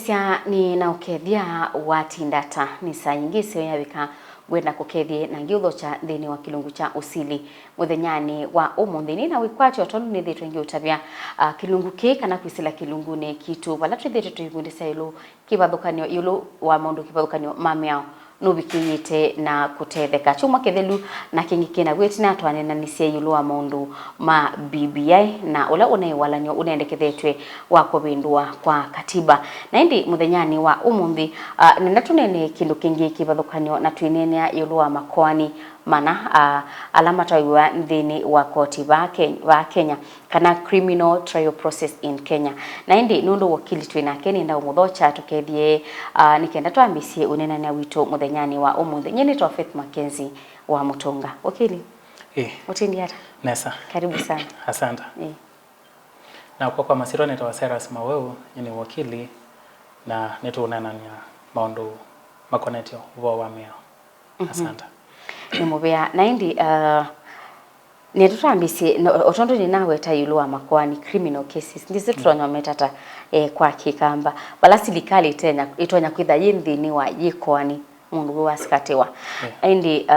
Kuthikisia ni na ukethia watindata ni saa nyingi sio yabika gwenda kukethie na ngiutho cha thini wa kilungu cha Usili muthenyani wa umuthini na wikwacho otondu ni thitwe ngi utabia kilungu ki kana kwisila kilungu ni kitu bala twithite tuyigundisa ilu kibathukanio ilu wa mundu kibathukanio mamiao nubikiyite na kutetheka chuma kethelu na kingi kina gwetina twanena nisia ilu wa mundu ma BBI na ula unaiwalanio unaendekethetwe wa kubindua kwa katiba na indi muthenyani wa umuthi nenda tunene kindu kingi kibathukanio na twinene ilu wa Makoani mana alama taiwa ndini wa koti wa Kenya kana criminal trial process in Kenya na indi nundu wakili twina Kenya nda umuthocha tukethie nikenda twambisie unenania wito muthenyani wa umuthi nyeni twa Faith Mackenzie wa Mutunga wakili mutindi hata nesa karibu sana asante na kwa masiro neta Seras Maweu ni wakili na netu unenania maundu makonetio wa meo asante ni mubea na indi ni tutambisi otondo ni nawe ta ilu wa Makoani criminal cases ndizo tutonyo metata kwa kikamba bala silikali tena itonya kwitha yindini wa yikoani mundu wa skatewa indi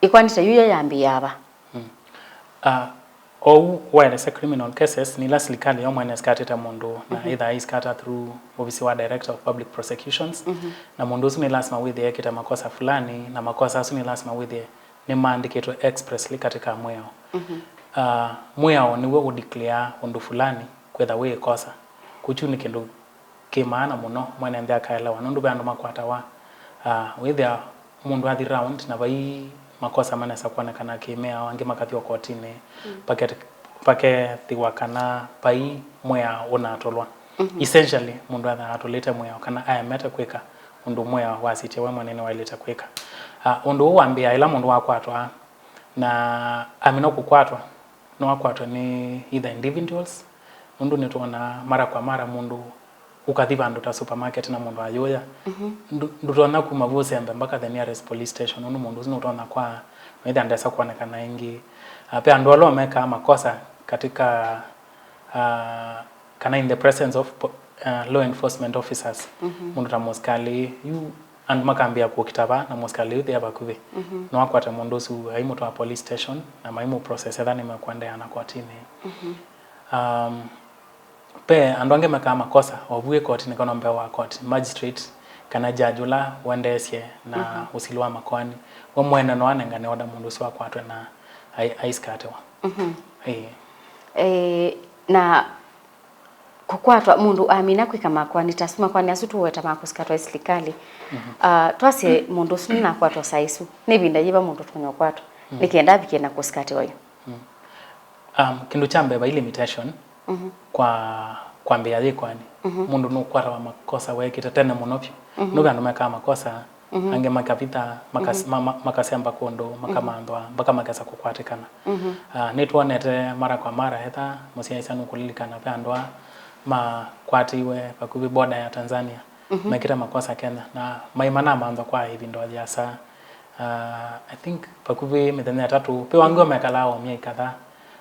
ikwani ta yuya yambi yaba when it's a criminal cases ni la silikali yo mwana skateta mundu na either is skata through office wa director of public prosecutions na mundu ni lazima withe kita makosa fulani na makosa asu ni lazima withe ni maandiketo expressly katika mweo mweo ni wewe declare undu fulani kwetha we kosa kuchuni kindu kimaana muno mwana ndia kaelewa nundu bandu makwata wa withe mundu athi round na bai makosa manesa kuonekana kimea wangi makathio kotini paketi wakana pai mwea unatolwa essentially mundu atolete mwea kana ayameta kweka undu mwea wasite we mwanene waileta kweka undu uambia ila mundu wakwatwa na amina kukwatwa no wakwatwa ni either individuals mundu nituona mara kwa mara mundu ukathiba ndo ta supermarket na mundu ayoya ndutona kuma vose ambe mpaka the nearest police station undu mundu zino utona kwa either ndesa kuonekana ingi pia ndo alo meka makosa katika kana in the presence of law enforcement officers mundu ta moskali you and makambia ku kitaba na moskali uthi abakuve no akwata mundu su aimo to police station na maimo process ethani mekwenda na kotini pe andonge meka makosa obue kotini kana mbe wa court magistrate kana jajula wandesie na Usili wa Makoani wa mwena no anengane oda mundu swa kwatwe na aiskatewa na kukwatwa mundu amina kwika Makoani tasuma kwani asutu weta makuskatwa islikali twase mundu sina kwatwa saisu nibinda yiba mundu tonyo kwatwa nikienda bikena kuskatewa yo kindu chambe ba limitation kwa mbia yikwani mundu no kwara wa makosa wekita tena munopyo no bandu meka makosa ange makapita makasemba kondo makamandwa mpaka makasa kukwatikana nitwonete mara kwa mara hetha musiaisa nukulilikana pandwa makwatiwe pakubi border ya Tanzania mekita makosa Kenya na maimana manzo kwa hivi ndo jasa I think pakubi mithenya tatu pe wangu mekalao mia kadhaa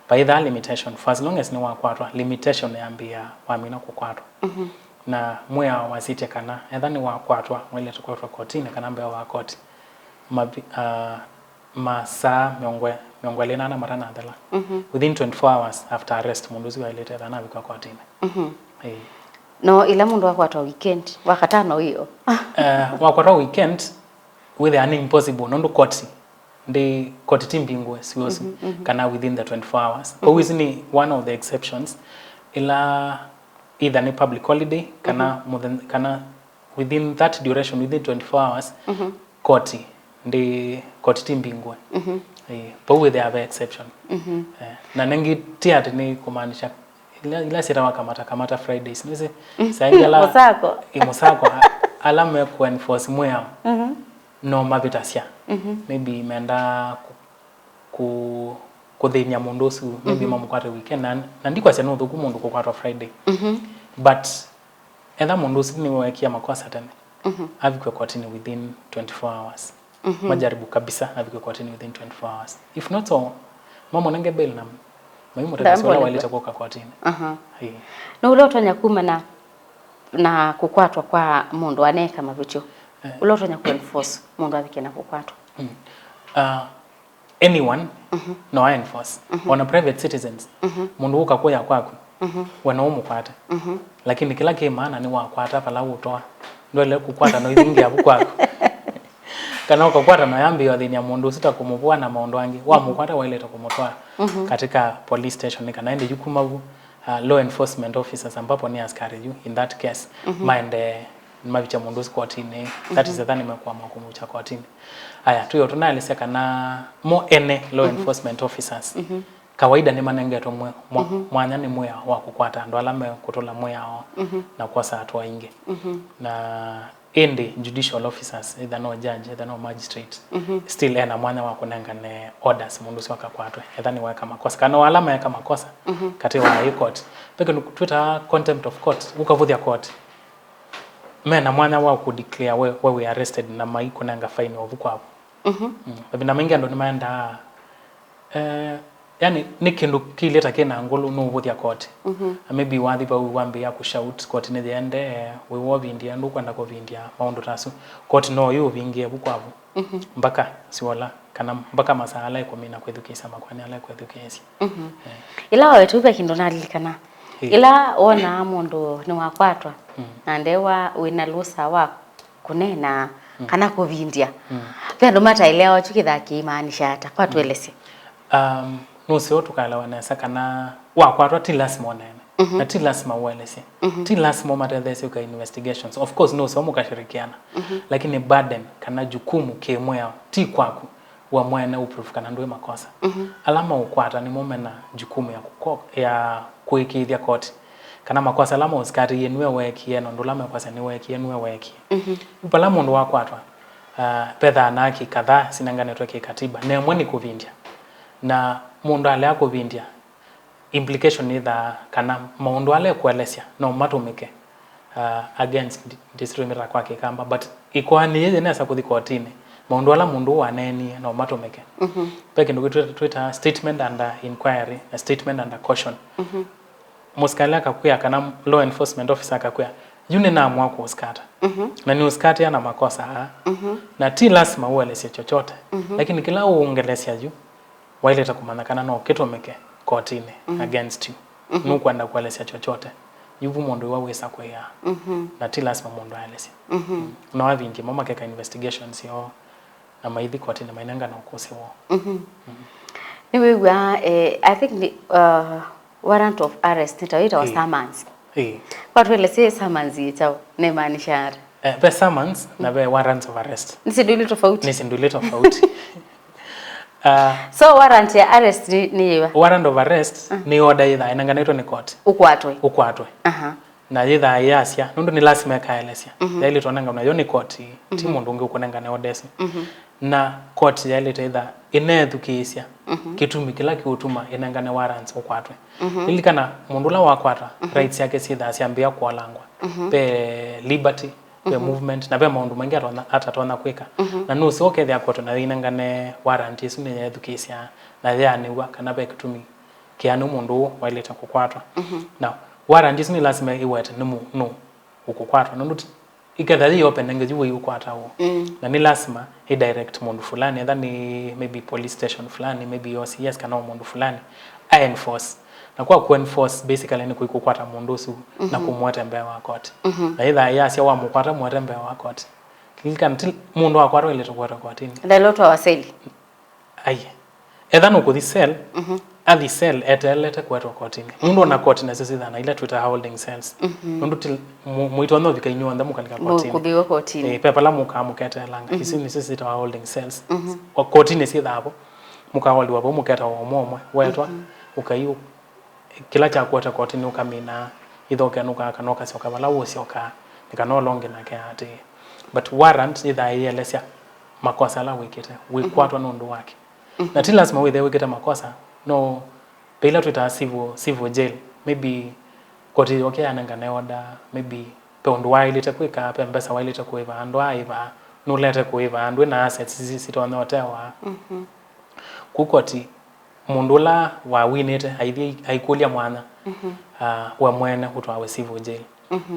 by the limitation for as long as ni wakwatwa limitation yambia wamina kukwatwa na mwea wasite kana ethani wakwatwa mwele tukwatwa kotini kana mbe wa koti masa miongwe na marana adala within 24 hours after arrest munduzi wa ilete thana bikwa kotini no ila mundu wakwatwa weekend wakatano hiyo wakwatwa weekend with an impossible nondu koti the court timbingwe siwosu kana within the 24 hours always ni one of the exceptions ila either ni public holiday kana within that duration within 24 hours court the court timbingwe but with the exception na nengi tiat ni kumaanisha ila sira kamata Fridays nise saingala musako alama ku enforce mwao no mavitasia maybe menda kudhinya mundu su maybe mamukwata weekend na ndikwa sya no thuku mundu kukwatwa Friday but either mundu su ni wekia makosa tena avikwe kotini within 24 hours majaribu kabisa avikwe kotini within 24 hours if not so mama nange bail na maimu tatasola walita kwa kotini no ulo tonya kuma na na kukwatwa kwa mundu aneka mabicho ulotonya ku enforce mundu abike na kukwatwa anyone no enforce on a private citizens mundu ukakuya kwako wana umukwata lakini kila kimaana ni wakwata pala utoa ndole kukwata no ithingia bukwako kana ukakwata no yambi yothini ya mundu sita kumuvua na maundu angi wa mukwata waileta kumutwara katika police station kana ende jukumavu law enforcement officers ambapo ni askari juu in that case maende mabicha mundu kotini that is the thing imekuwa makumu cha kotini aya tuyo tunalisia kana mo ene law enforcement officers kawaida ni manengeto mwanya ni moya wa kukwata ndo alame kutola moya na kwa saa tu inge na indi judicial officers either no judge either no magistrate still ena mwanya wa kunenga ne orders mundu si wakakwatwe either ni weka makosa kana alama ya kama makosa katika high court peke Twitter contempt of court ukavuthia court mena mwanya wa ku declare we arrested na mai kunenga fine ovuko hapo bina mengi ndo nimaenda yani nikindu kileta kena ngolo no vuthia court maybe wathi ba wambe ya kushout court ni the end we wo vindia ndo kwenda ko vindia maundu tasu court no yo vingie bukwavu mpaka siwala kana mpaka masala iko mina kwethukisa makwani ala kwethukisi ila wetu be kindo nalilikana ila ona mundu ni wakwatwa na ndewa wina lusa wa kunena kana kuvindia pendo mata ileo chukithaki maanisha hata kwa tueleze no sio tukalawa na sakana wa kwatwa ti lazima onene na ti lazima ueleze ti lazima matadhesi uka investigations of course no sio mukashirikiana lakini burden kana jukumu kemwe yao ti kwaku wa mwene uproof kana ndoe makosa alama ukwata ni momena jukumu ya kuikithia court kana makosa alama uskati yenwe weki yeno ndolama makosa ni weki yenwe weki upala mundu wakwatwa pedha anaki kadhaa sinangane toke katiba na mweni kuvindia na mundu ale akuvindia implication ni that kana mundu ale kuelesya no matumike against discriminate kwake kamba but ikwani yeye nesa kuthi kotini mundu ala mundu waneni no matumike peke ndo Twitter statement under inquiry a statement under caution muskala akakuya kana law enforcement officer akakuya yune na amua kuskata na ni uskati yana makosa na ti lazima uelesye chochote lakini kila uongelesya juu waileta kumanakana no kitumike kotini against you nukwenda kuelesya chochote yuvu mundu wawesa kwa ya na ti lazima mundu aelesya na wavingi mama keka investigations yo na maithi kotini mainanga na ukose wo niwewa I think the warrant of arrest nitaita wa summons kwa tueleze summons yitao ne maanisha be summons na be warrants of arrest nisinduli tofauti so warrant ya arrest ni warrant of arrest ni order either inanganetwa ni court ukwatwe na yitha yasya nundu ni lazima kaelesya yaili tonanga unayo ni court ti mundu ungi ukunenga ne orders na court yaili either inethukisya kitumi kila kiutuma inangane warrants ukwatwe ilikana mundu la wakwata rights yake sitha asiambia kualangwa pe liberty pe movement na pe maundu mangi atatona kwika na no sio kethe akwato na inangane warrant isu ni yethukisya na yani wa kana pe kitumi kianu mundu waileta kukwatwa na warrant isu ni lazima iwete no ukukwatwa no iketha hiyo open ngejiwe ukwata huo na ni lazima i direct mundu fulani either ni maybe police station fulani maybe OCS kana mundu fulani I enforce na kwa ku-enforce basically ni kuikukwata mundu su na kumwete mbele wa court na either yasya wa mukwata mwete mbele wa court kilika mundu wa kwaro ile tokwata kotini the lot wa seli ai either no kuthi cell athi cell etelete kwetwa kotini mundu na court na sisi thana ile Twitter holding cells mundu til muito no vikainyo ndamu kalika kotini kubiwa kotini pepa la mukete langa isi ni sisi ta holding cells kwa kotini si dhapo mukaholdi wapo muketa wa momwe wetwa ukaiu kila cha kweta kotini ukamina ithoke nuka kanoka sioka bala usioka nikano longe na ke ati but warrant either yelesya makosa la wikete wikwatwa nundu wake na ti lazima we wikete makosa no pela tuta civil jail maybe koti okay ananga order maybe pe undu wailite kwika pe mbesa wailite kuiva andu aiva no lete kuiva andu na assets sitone otewa kukoti mundula wa winete aikulia mwana wa mwene utwa we civil jail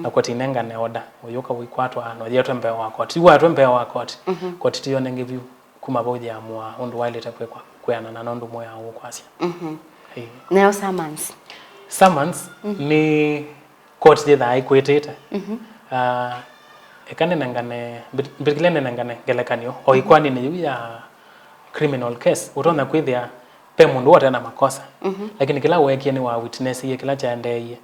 na koti nengane order uyuka wikwatwa no yeto mbe wa koti watwe mbe wa koti koti tiyo nengevu kuma boja amua undu waleta kwekwa kuyana na nondu moya ukwasya neo summons ni court je dai kwetete ekane nangane birgilene nangane gelekanyo o ikwani ni ya criminal case utona kwithia pe mundu wote na makosa lakini kila weki ni wa witness ye kila chande ye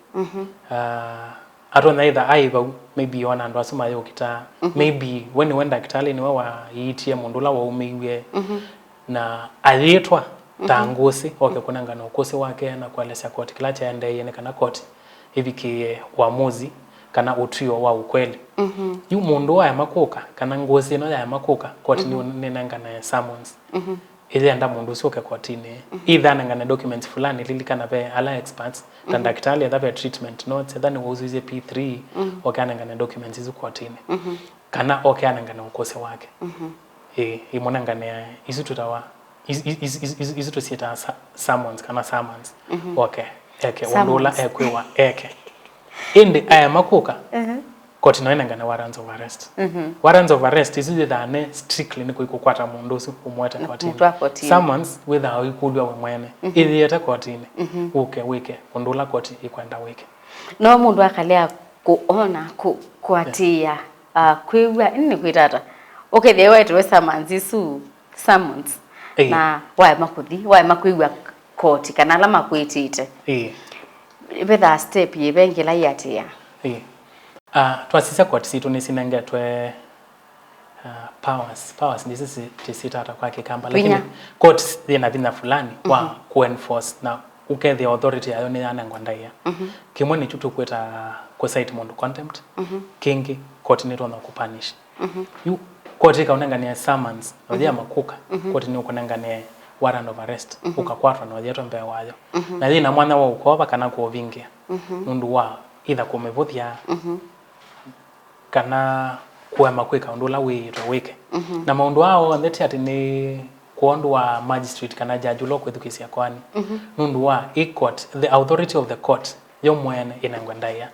atona either maybe ona ndo asuma yo kita maybe when you wenda kitali ni wa yitie mundu la wa umeiwe na alietwa tangusi kuna ngano ukosi wake na kualesha koti kila chande ye kana koti hivi ki uamuzi kana utrio wa ukweli yu mundu wa makuka kana ngozi no ya makuka koti ni nangana summons ile anda mundu soke kotini either nangana documents fulani lilikana be ala experts daktari athabe treatment notes then uzuize P3 okana ngana documents izu kotini kana okana ngana ukose wake imonangana izu tutawa izu tusieta summons kana summons okay undula ekwewa indi aya makuka koti no enangana warrants of arrest warrants of arrest is thane strictly ni kuikwata mundu usu umwete kotini summons without ikulwa mwene ilieta kotini wike undula koti ikwenda wike no mundu akalea kuona kuatia kwiwa nini kwitata okay they were to summons isu summons na wae makwiwa koti kana la makwitite betha step yebengela yatia twasisa koti situ nisinengetwe powers ndisi tisitata kwa kikamba lakini courts zina vina fulani kwa kuenforce na uke the authority ayo ni anangwandaya kimwe ni chutu kweta kwa site mundu contempt kingi court ni tona kupunish you court kaunangania summons ndia makuka court ni ukonangania warrant of arrest ukakwatwa na yeto mbe wayo na thina mwana wa ukova kana kuovingia mundu wa either kumevuthia kana kuema kwika undula wike na maundu wao ndeti ati ni kuondu wa magistrate kana judge lo kwithukisia kwani nundu wa court the authority of the court yo mwene inangwandaya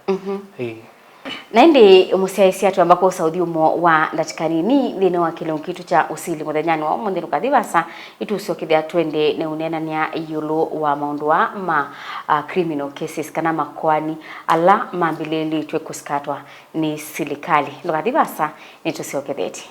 na ndi musiaisi atu ambako saudi umo wa ndachikanini thine wa kilungu kitu cha Usili muthenyani wa umuthi nukathivasa ituciokithia twende ne unenania yulu wa maundu wa criminal cases kana makoani ala mambilili twe kusikatwa ni serikali nukathivasa nituciokitheti